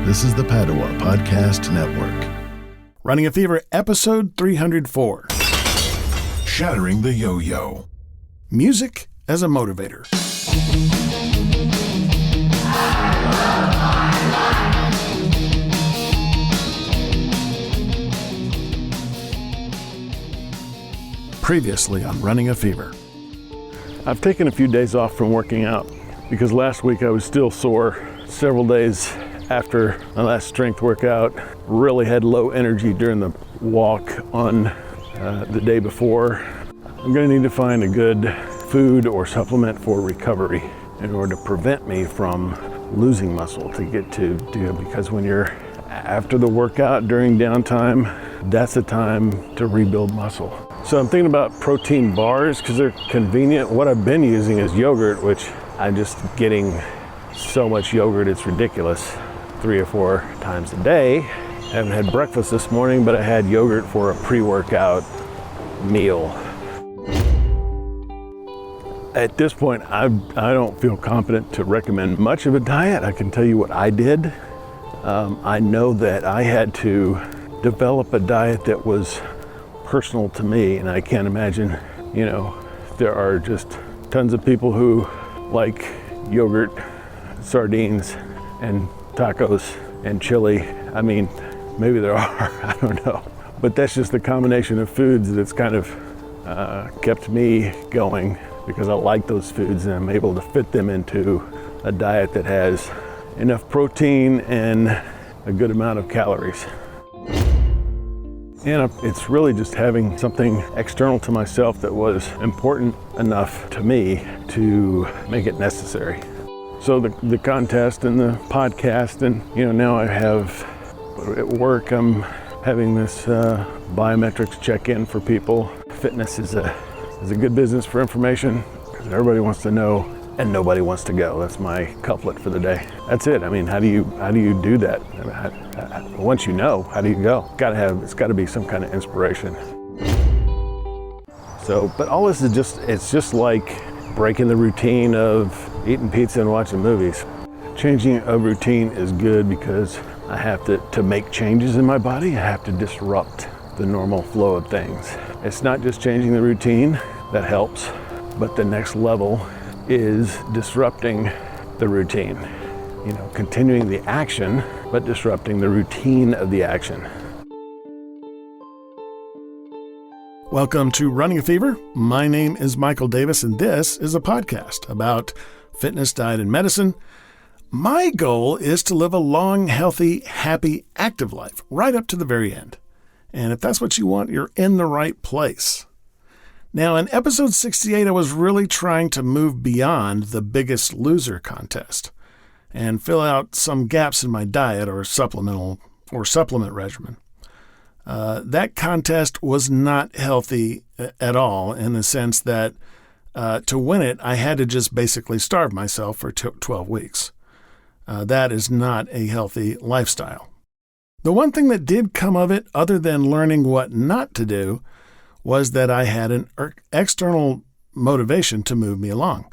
This is the Padua Podcast Network. Running a Fever, episode 304. Shattering the Yo-Yo. Music as a motivator. Previously on Running a Fever. I've taken a few days off from working out because last week I was still sore. Several days after my last strength workout, really had low energy during the walk on the day before. I'm going to need to find a good food or supplement for recovery in order to prevent me from losing muscle to get to do it, because when you're after the workout during downtime, that's the time to rebuild muscle. So I'm thinking about protein bars because they're convenient. What I've been using is yogurt, which I'm just getting so much yogurt, it's ridiculous. 3 or 4 times a day. I haven't had breakfast this morning, but I had yogurt for a pre-workout meal. At this point, I don't feel confident to recommend much of a diet. I can tell you what I did. I know that I had to develop a diet that was personal to me, and I can't imagine, there are just tons of people who like yogurt, sardines, and tacos and chili. I mean, maybe there are, I don't know. But that's just the combination of foods that's kind of kept me going, because I like those foods and I'm able to fit them into a diet that has enough protein and a good amount of calories. And it's really just having something external to myself that was important enough to me to make it necessary. So the contest and the podcast, and now I have, at work I'm having this biometrics check-in for people. Fitness is a good business for information, because everybody wants to know and nobody wants to go. That's my couplet for the day. That's it. I mean, how do you do that? Once you know, how do you go? It's got to be some kind of inspiration. So, but all this is it's just like breaking the routine of eating pizza and watching movies. Changing a routine is good because I have to make changes in my body. I have to disrupt the normal flow of things. It's not just changing the routine that helps, but the next level is disrupting the routine. Continuing the action, but disrupting the routine of the action. Welcome to Running a Fever. My name is Michael Davis, and this is a podcast about fitness, diet, and medicine. My goal is to live a long, healthy, happy, active life right up to the very end. And if that's what you want, you're in the right place. Now, in episode 68, I was really trying to move beyond the Biggest Loser contest and fill out some gaps in my diet or supplement regimen. That contest was not healthy at all, in the sense that to win it, I had to just basically starve myself for 12 weeks. That is not a healthy lifestyle. The one thing that did come of it, other than learning what not to do, was that I had an external motivation to move me along.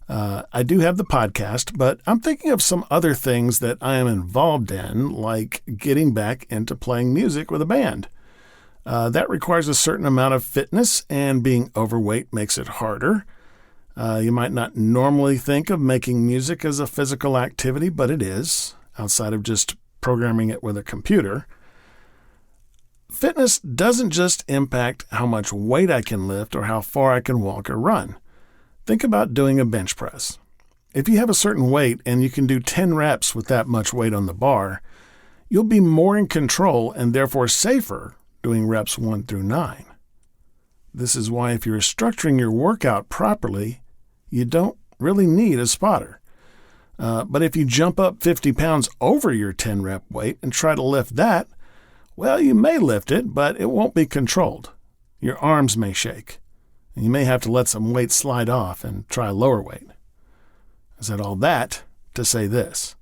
I do have the podcast, but I'm thinking of some other things that I am involved in, like getting back into playing music with a band. That requires a certain amount of fitness, and being overweight makes it harder. You might not normally think of making music as a physical activity, but it is, outside of just programming it with a computer. Fitness doesn't just impact how much weight I can lift or how far I can walk or run. Think about doing a bench press. If you have a certain weight and you can do 10 reps with that much weight on the bar, you'll be more in control and therefore safer doing reps 1 through 9. This is why if you're structuring your workout properly, you don't really need a spotter. But if you jump up 50 pounds over your 10 rep weight and try to lift that, well, you may lift it, but it won't be controlled. Your arms may shake, and you may have to let some weight slide off and try a lower weight. I said all that to say this.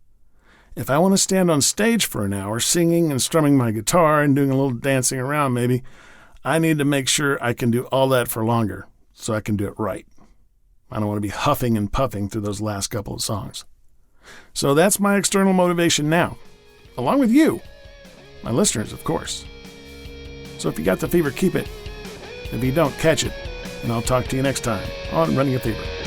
If I want to stand on stage for an hour singing and strumming my guitar and doing a little dancing around maybe, I need to make sure I can do all that for longer so I can do it right. I don't want to be huffing and puffing through those last couple of songs. So that's my external motivation now. along with you, my listeners, of course. So if you got the fever, keep it. If you don't, catch it. And I'll talk to you next time on Running a Fever.